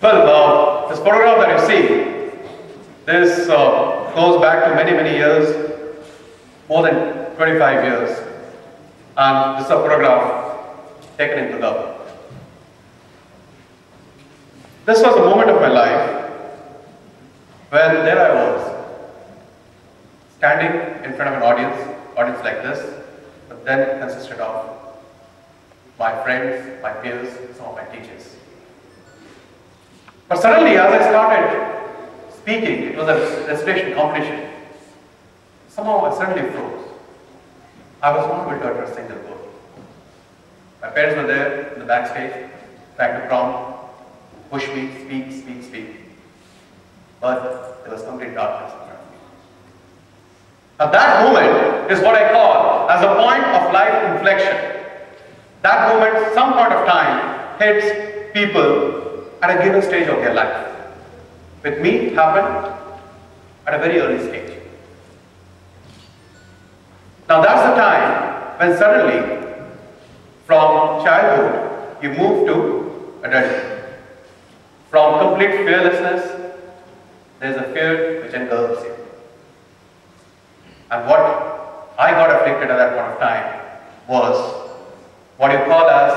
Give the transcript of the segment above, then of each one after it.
Well, this photograph that you see, this goes back to many, many years, more than 25 years. And this is a photograph taken in Durgapur. This was a moment of my life when there I was, standing in front of an audience like this, but then it consisted of my friends, my peers, some of my teachers. But suddenly, as I started speaking, it was a recitation competition. Somehow I suddenly froze. I was not able to utter a single word. My parents were there in the backstage, trying to prompt, push me, speak. But there was complete darkness in front of me. Now that moment is what I call as a point of life inflection. That moment, some point of time, hits people at a given stage of their life. With me, it happened at a very early stage. Now that's the time when suddenly, from childhood, you move to adulthood. From complete fearlessness, there is a fear which engulfs you. And what I got afflicted at that point of time was what you call as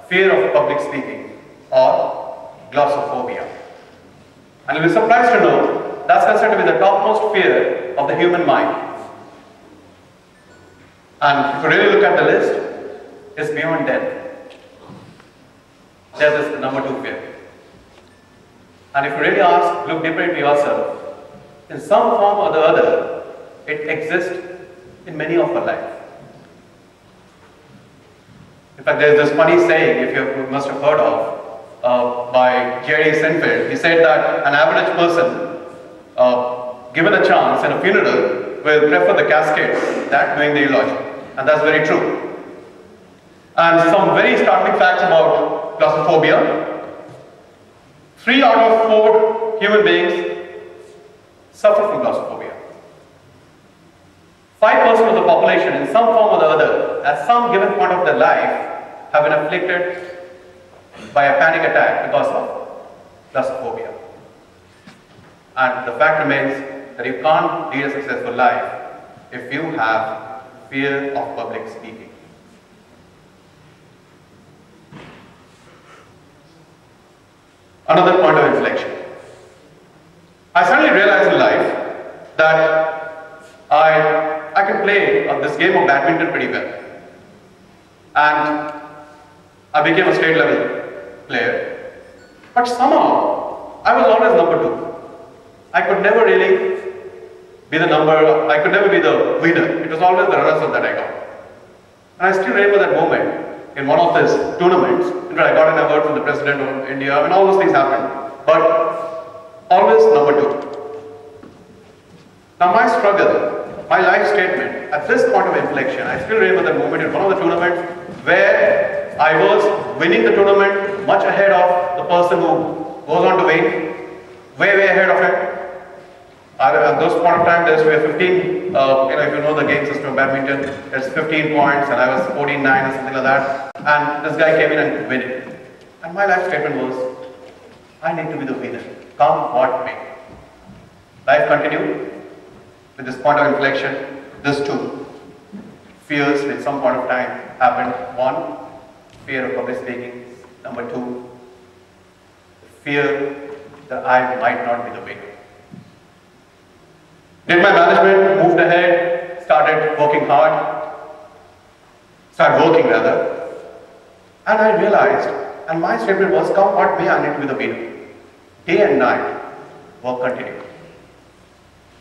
fear of public speaking or glossophobia. And you'll be surprised to know that's considered to be the topmost fear of the human mind. And if you really look at the list, it's beyond death. There's this number 2 fear. And if you really look deeper into yourself, in some form or the other, it exists in many of our life. In fact, there's this funny saying, if you must have heard of, by Jerry Seinfeld. He said that an average person, given a chance in a funeral, will prefer the casket than doing the eulogy. And that's very true. And some very startling facts about glossophobia. 3 out of 4 human beings suffer from glossophobia. 5% of the population, in some form or the other, at some given point of their life, have been afflicted by a panic attack because of glossophobia. And the fact remains that you can't lead a successful life if you have fear of public speaking. Another point of inflection. I suddenly realized in life that I can play this game of badminton pretty well. And I became a state level player. But somehow, I was always number 2. I could never really be the I could never be the winner. It was always the runners-up that I got. And I still remember that moment in one of these tournaments, in fact I got an award from the President of India, I mean all those things happened. But always number 2. Now my struggle, my life statement, at this point of inflection, I still remember that moment in one of the tournaments where I was winning the tournament much ahead of the person who goes on to win, way ahead of him. At those point of time, there's 15, if you know the game system of badminton, there's 15 points and I was 14-9 or something like that. And this guy came in and win it. And my life statement was, I need to be the winner, come what may. Life continued with this point of inflection, this too. Fears which some point of time happened. 1, fear of public speaking. Number 2, fear that I might not be the winner. Did my management, moved ahead, started working rather. And I realized, and my statement was, come what may, I need to be the winner. Day and night, work continued.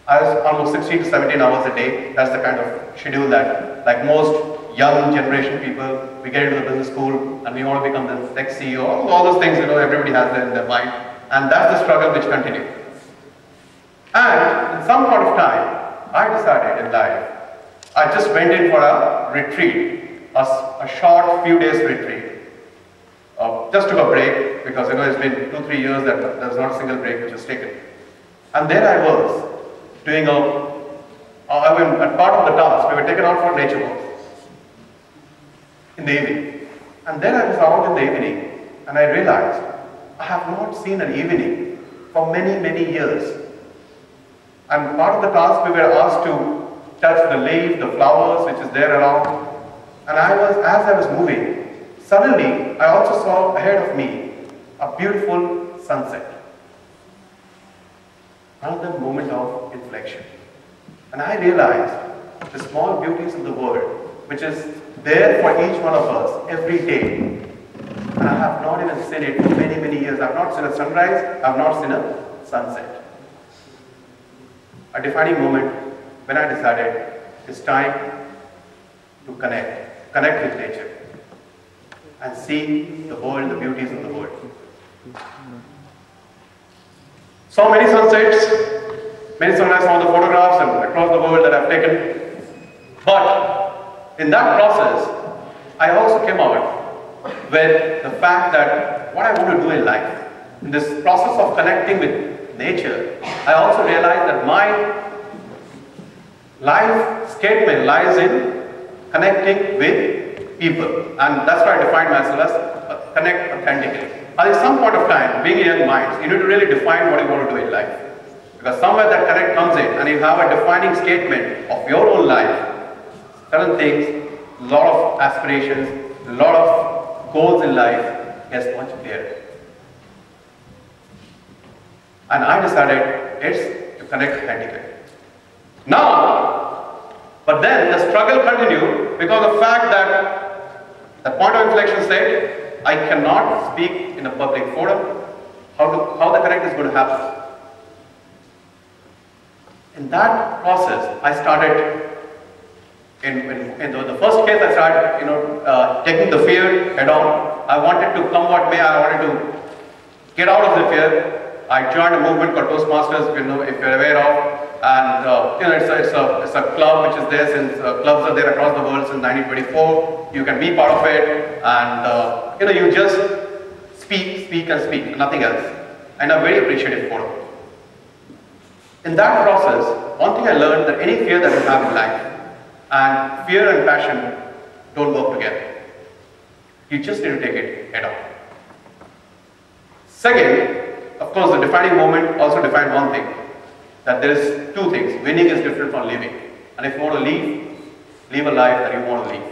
I was almost 16 to 17 hours a day. That's the kind of schedule that, like most young generation people, we get into the business school and we want to become the next CEO. All those things, everybody has in their mind. And that's the struggle which continued. And in some point of time, I decided in life, I just went in for a retreat, a short few days retreat. Just took a break because it's been 2-3 years that there was not a single break which was taken. And there I was doing at part of the task, we were taken out for nature walks in the evening. And then I was out in the evening and I realized I have not seen an evening for many, many years. And part of the task we were asked to touch the leaf, the flowers which is there around. And as I was moving, suddenly I also saw ahead of me a beautiful sunset. Another moment of inflection. And I realized the small beauties of the world, which is there for each one of us every day. And I have not even seen it for many, many years. I have not seen a sunrise, I have not seen a sunset. A defining moment when I decided it's time to connect with nature and see the world, the beauties of the world. Saw many sunsets, many sunrises, some of the photographs and across the world that I've taken. But in that process, I also came out with the fact that what I want to do in life, in this process of connecting with nature, I also realized that my life statement lies in connecting with people. And that's why I defined myself as connect authentically. At some point of time, being young minds, you need to really define what you want to do in life. Because somewhere that connect comes in and you have a defining statement of your own life, certain things, a lot of aspirations, a lot of goals in life gets much clearer. And I decided it's to connect authentically. Now, but then the struggle continued because of the fact that the point of inflection said, I cannot speak in a public forum. How the connect is going to happen? In that process, I started, in the first case, I started, taking the fear head on. I wanted to come what may, I wanted to get out of the fear. I joined a movement called Toastmasters, if you're aware of. And it's a club which is there since clubs are there across the world since 1924. You can be part of it, and you just speak and nothing else. And I'm very appreciative for it. In that process, one thing I learned that any fear that you have in life, and fear and passion don't work together. You just need to take it head on. Second, of course, the defining moment also defined one thing, that there is two things. Winning is different from living. And if you want to live a life that you want to live.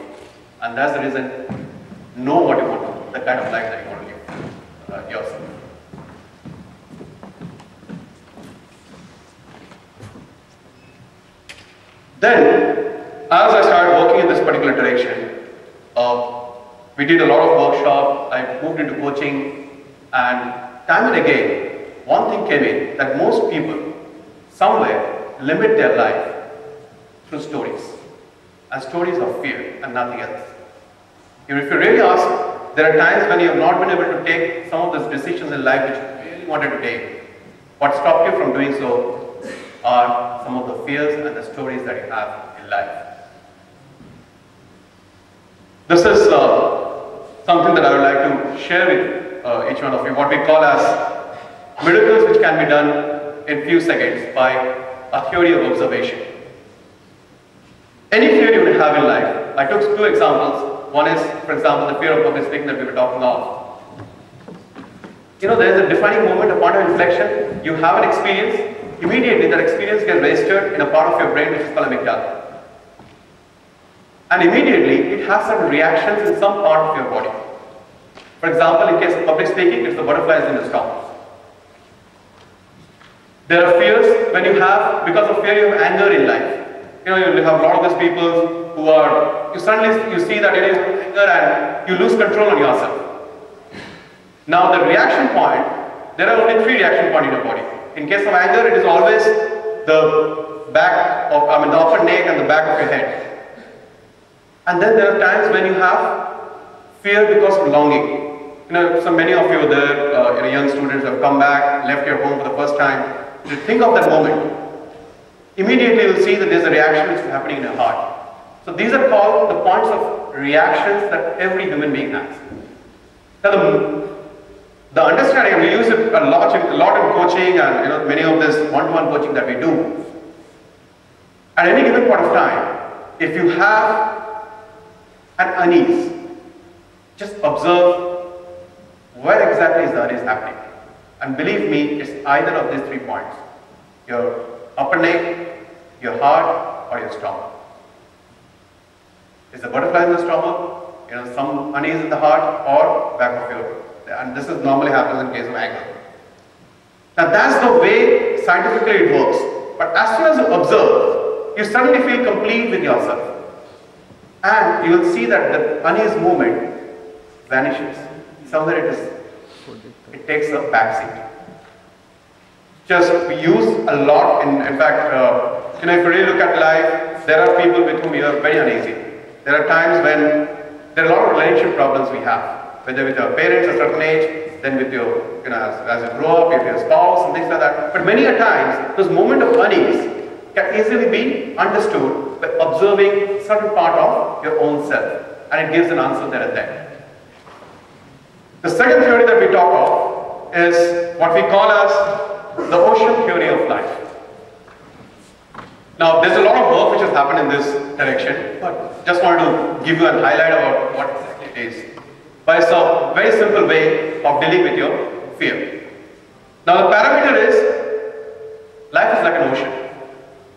And that's the reason, know what you want to, the kind of life that you want to live yourself. Then, as I started working in this particular direction, we did a lot of workshops, I moved into coaching, and time and again, one thing came in, that most people somewhere limit their life through stories, and stories of fear and nothing else. If you really ask, there are times when you have not been able to take some of those decisions in life which you really wanted to take. What stopped you from doing so are some of the fears and the stories that you have in life. This is something that I would like to share with each one of you, what we call as miracles which can be done in few seconds by a theory of observation. Any fear you would have in life, I took two examples. One is, for example, the fear of public speaking that we were talking of. There is a defining moment, a point of inflection. You have an experience. Immediately, that experience gets registered in a part of your brain which is called amygdala. And immediately, it has some reactions in some part of your body. For example, in case of public speaking, it's the butterflies in the stomach. There are fears when you have, because of fear, you have anger in life. You have a lot of these people who are, you see that you have anger and you lose control on yourself. Now the reaction point, there are only 3 reaction points in your body. In case of anger, it is always the back of, the upper neck and the back of your head. And then there are times when you have fear because of longing. So many of you there, young students have come back, left your home for the first time. You think of that moment. Immediately you will see that there is a reaction which is happening in your heart. So these are called the points of reactions that every human being has. Now the understanding, we use it a lot in coaching and many of this one-to-one coaching that we do. At any given point of time, if you have an unease, just observe where exactly is the unease happening? And believe me, it's either of these 3 points. Your upper neck, your heart, or your stomach. Is the butterfly in the stomach, some unease in the heart, or back of your, and this is normally happens in case of anger. Now that's the way scientifically it works. But as soon as you observe, you suddenly feel complete with yourself. And you will see that the unease movement vanishes. Somewhere it takes a backseat. Just we use a lot in fact, if you really look at life, there are people with whom you are very uneasy. There are times when there are a lot of relationship problems we have, whether with your parents at a certain age, then with your, as you grow up, with your spouse and things like that. But many a times, those moments of unease can easily be understood by observing certain part of your own self, and it gives an answer there and then. The second theory that we talk of is what we call as the ocean theory of life. Now, there's a lot of work which has happened in this direction, but just wanted to give you a highlight about what exactly it is. But it's a very simple way of dealing with your fear. Now, the parameter is, life is like an ocean.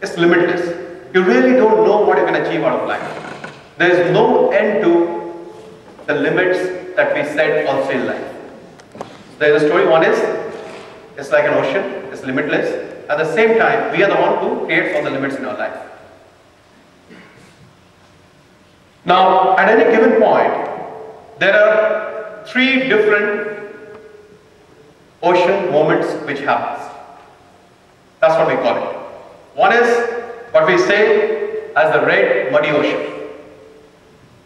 It's limitless. You really don't know what you can achieve out of life. There is no end to the limits that we set also in life. There is a story, one is, it's like an ocean, it's limitless. At the same time, we are the one who creates all the limits in our life. Now, at any given point, there are 3 different ocean moments which happens. That's what we call it. One is what we say as the red muddy ocean.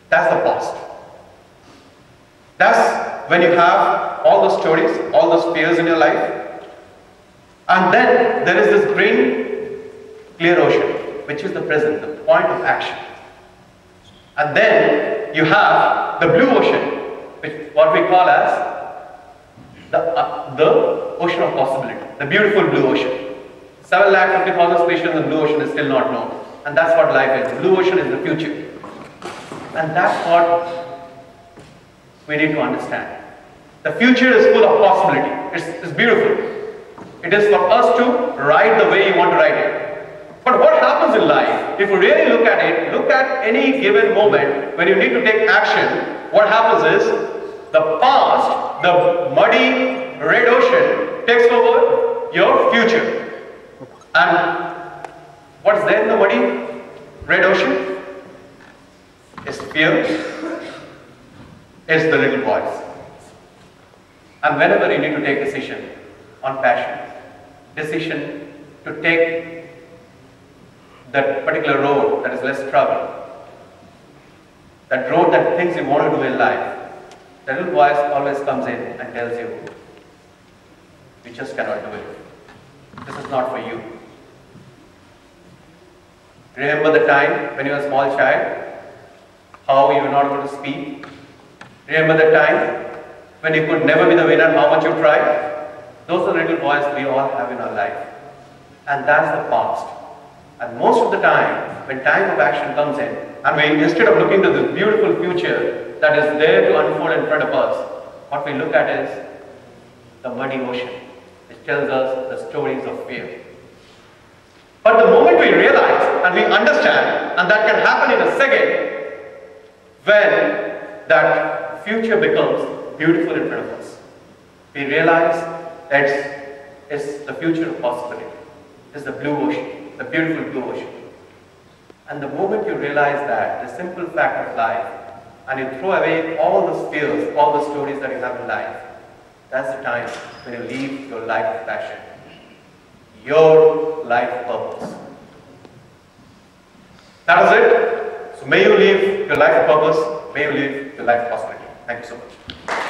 That's the past. That's when you have all those stories, all those fears in your life. And then there is this green, clear ocean, which is the present, the point of action. And then you have the blue ocean, which what we call as the ocean of possibility, the beautiful blue ocean. 7,50,000 species in the blue ocean is still not known. And that's what life is. The blue ocean is the future. And that's what we need to understand. The future is full of possibility. It's beautiful. It is for us to write the way you want to write it. But what happens in life, if you really look at it, look at any given moment when you need to take action, what happens is the past, the muddy red ocean takes over your future. And what's there in the muddy red ocean? Is fear, is the little voice. And whenever you need to take decision on passion, decision to take that particular road that is less traveled, that road that things you want to do in life, the little voice always comes in and tells you, you just cannot do it. This is not for you. Remember the time when you were a small child, how you were not able to speak? Remember the time when you could never be the winner, how much you tried? Those are the little voices we all have in our life. And that's the past. And most of the time, when time of action comes in, and we, instead of looking to this beautiful future that is there to unfold in front of us, what we look at is the muddy ocean, which tells us the stories of fear. But the moment we realize and we understand, and that can happen in a second, when that future becomes beautiful in front of us, we realize that it's the future of possibility. It's the blue ocean, the beautiful blue ocean. And the moment you realize that, the simple fact of life, and you throw away all the fears, all the stories that you have in life, that's the time when you leave your life of passion, your life purpose. That is it. So may you live your life of purpose, may you live your life of possibility. Thank you so much.